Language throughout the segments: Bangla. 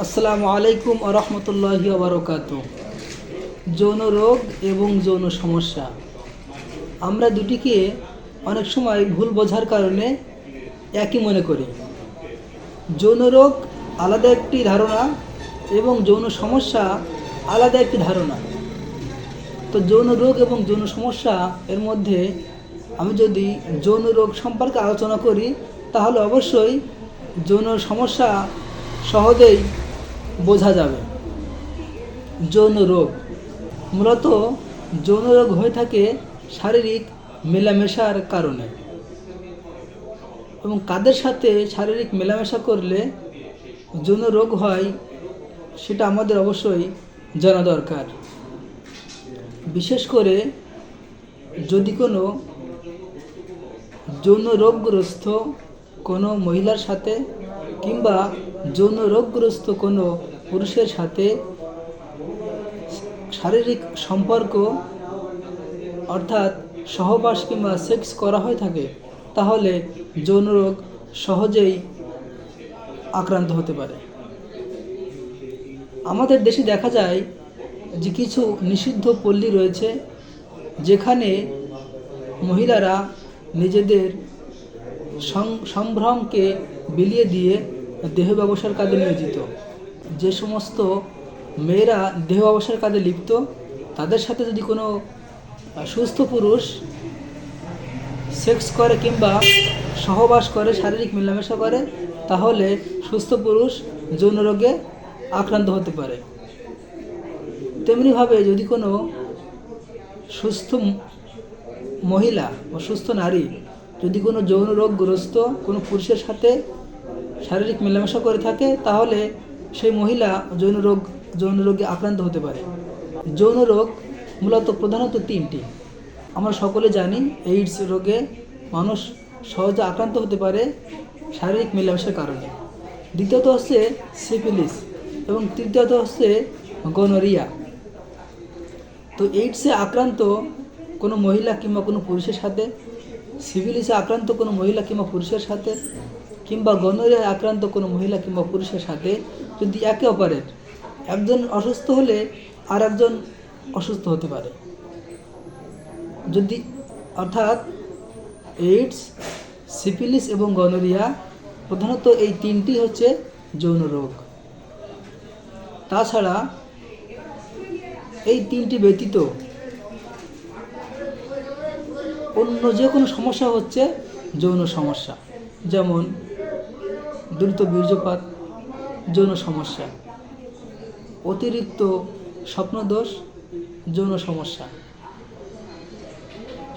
আসসালামু আলাইকুম ওয়া রাহমাতুল্লাহি ওয়া বারাকাতুহু। যৌন রোগ এবং যৌন সমস্যা, আমরা দুটিকে অনেক সময় ভুল বোঝার কারণে একই মনে করি। যৌন রোগ আলাদা একটি ধারণা এবং যৌন সমস্যা আলাদা একটি ধারণা। তো যৌন রোগ এবং যৌন সমস্যা এর মধ্যে আমি যদি যৌন রোগ সম্পর্কে আলোচনা করি, তাহলে অবশ্যই যৌন সমস্যা সহজেই বোঝা যাবে। যৌন রোগ মূলত যৌন রোগ হয়ে থাকে শারীরিক মেলামেশার কারণে, এবং কাদের সাথে শারীরিক মেলামেশা করলে যৌন রোগ হয় সেটা আমাদের অবশ্যই জানা দরকার। বিশেষ করে যদি কোনো যৌন রোগগ্রস্ত কোনো মহিলার সাথে কিংবা যৌন রোগগ্রস্ত কোনো পুরুষের সাথে শারীরিক সম্পর্ক অর্থাৎ সহবাস কিংবা সেক্স করা হয়ে থাকে, তাহলে যৌন রোগ সহজেই আক্রান্ত হতে পারে। আমাদের দেশে দেখা যায় যে কিছু নিষিদ্ধ পল্লী রয়েছে, যেখানে মহিলারা নিজেদের সম্ভ্রমকে বিলিয়ে দিয়ে দেহ ব্যবসার কাজে নিয়োজিত। যে সমস্ত মেয়েরা দেহ ব্যবসার কাজে লিপ্ত, তাদের সাথে যদি কোনো সুস্থ পুরুষ সেক্স করে কিংবা সহবাস করে, শারীরিক মেলামেশা করে, তাহলে সুস্থ পুরুষ যৌন রোগে আক্রান্ত হতে পারে। তেমনিভাবে যদি কোনো সুস্থ মহিলা বা সুস্থ নারী যদি কোনো যৌন রোগগ্রস্ত কোনো পুরুষের সাথে শারীরিক মেলামেশা করে থাকে, তাহলে সেই মহিলা যৌন রোগে আক্রান্ত হতে পারে। যৌন রোগ মূলত প্রধানত তিনটি। আমরা সকলে জানি এইডস রোগে মানুষ সহজে আক্রান্ত হতে পারে শারীরিক মেলামেশার কারণে। দ্বিতীয়ত হচ্ছে সিফিলিস এবং তৃতীয়ত হচ্ছে গনোরিয়া। তো এইডসে আক্রান্ত কোনো মহিলা কিংবা কোনো পুরুষের সাথে, সিফিলিসে আক্রান্ত কোনো মহিলা কিংবা পুরুষের সাথে, কিংবা গনোরিয়ায় আক্রান্ত কোনো মহিলা কিংবা পুরুষের সাথে যদি একে অপরের একজন অসুস্থ হলে আর একজন অসুস্থ হতে পারে। যদি অর্থাৎ এইডস, সিফিলিস এবং গনোরিয়া প্রধানত এই তিনটি হচ্ছে যৌন রোগ। তাছাড়া এই তিনটি ব্যতীত অন্য যে কোনো সমস্যা হচ্ছে যৌন সমস্যা, যেমন দ্রুত বীর্যপাত যৌন সমস্যা, অতিরিক্ত স্বপ্নদোষ যৌন সমস্যা।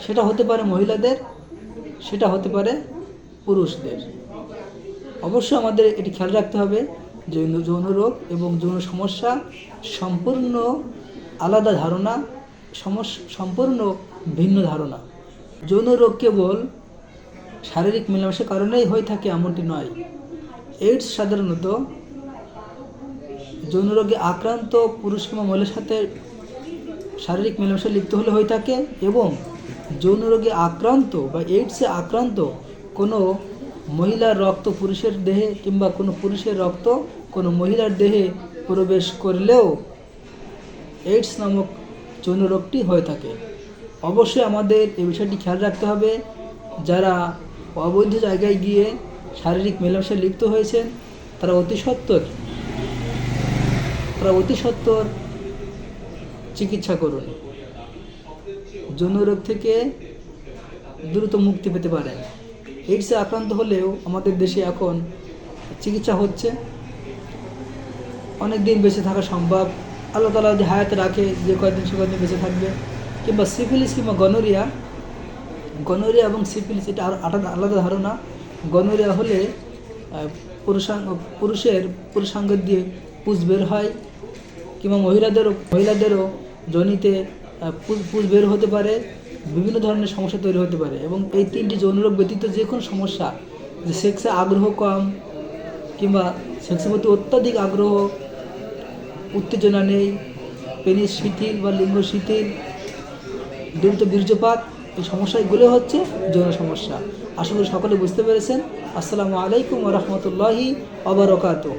সেটা হতে পারে মহিলাদের, সেটা হতে পারে পুরুষদের। অবশ্যই আমাদের এটি খেয়াল রাখতে হবে, যৌন রোগ এবং যৌন সমস্যা সম্পূর্ণ আলাদা ধারণা, সম্পূর্ণ ভিন্ন ধারণা। যৌন রোগ কেবল শারীরিক মেলামেশার কারণেই হয়ে থাকে এমনটি নয়। এইডস সাধারণত যৌন রোগে আক্রান্ত পুরুষ কিংবা মহিলার সাথে শারীরিক মেলামেশা লিপ্ত হলে হয়ে থাকে, এবং যৌন রোগে আক্রান্ত বা এইডসে আক্রান্ত কোনো মহিলার রক্ত পুরুষের দেহে কিংবা কোনো পুরুষের রক্ত কোনো মহিলার দেহে প্রবেশ করলেও এইডস নামক যৌন রোগটি হয়ে থাকে। অবশ্যই আমাদের এই বিষয়টি খেয়াল রাখতে হবে। যারা অবৈধ জায়গায় গিয়ে শারীরিক মেলামেশায় লিপ্ত হয়েছেন, তারা অতি সত্বর চিকিৎসা করুন। যৌন রোগ থেকে দ্রুত মুক্তি পেতে পারেন। এইডসে আক্রান্ত হলেও আমাদের দেশে এখন চিকিৎসা হচ্ছে, অনেক দিন বেঁচে থাকা সম্ভব। আল্লাহ তাআলা যদি হায়াতে রাখে, যে কয়েকদিন সে কয়েকদিন বেঁচে থাকবে। কিংবা সিফিলিস কিংবা গনোরিয়া এবং সিফিলিস এটা আলাদা ধারণা। গনোরিয়া হলে পুরুষাঙ্গ দিয়ে পুঁজ বের হয়, কিংবা মহিলাদেরও যোনিতে পুঁজ বের হতে পারে, বিভিন্ন ধরনের সমস্যা তৈরি হতে পারে। এবং এই তিনটি যৌন রোগ ব্যতীত যে কোনো সমস্যা, যে সেক্সে আগ্রহ কম কিংবা সেক্সের প্রতি অত্যাধিক আগ্রহ, উত্তেজনা নেই, পেনিস শিথিল বা লিঙ্গ শিথিল, দ্রুত বীর্যপাত, এই সমস্যাগুলো হচ্ছে যৌন সমস্যা। আশা করি সকলে বুঝতে পেরেছেন। আসসালামু আলাইকুম ওয়া রাহমাতুল্লাহি ওয়া বারাকাতুহু।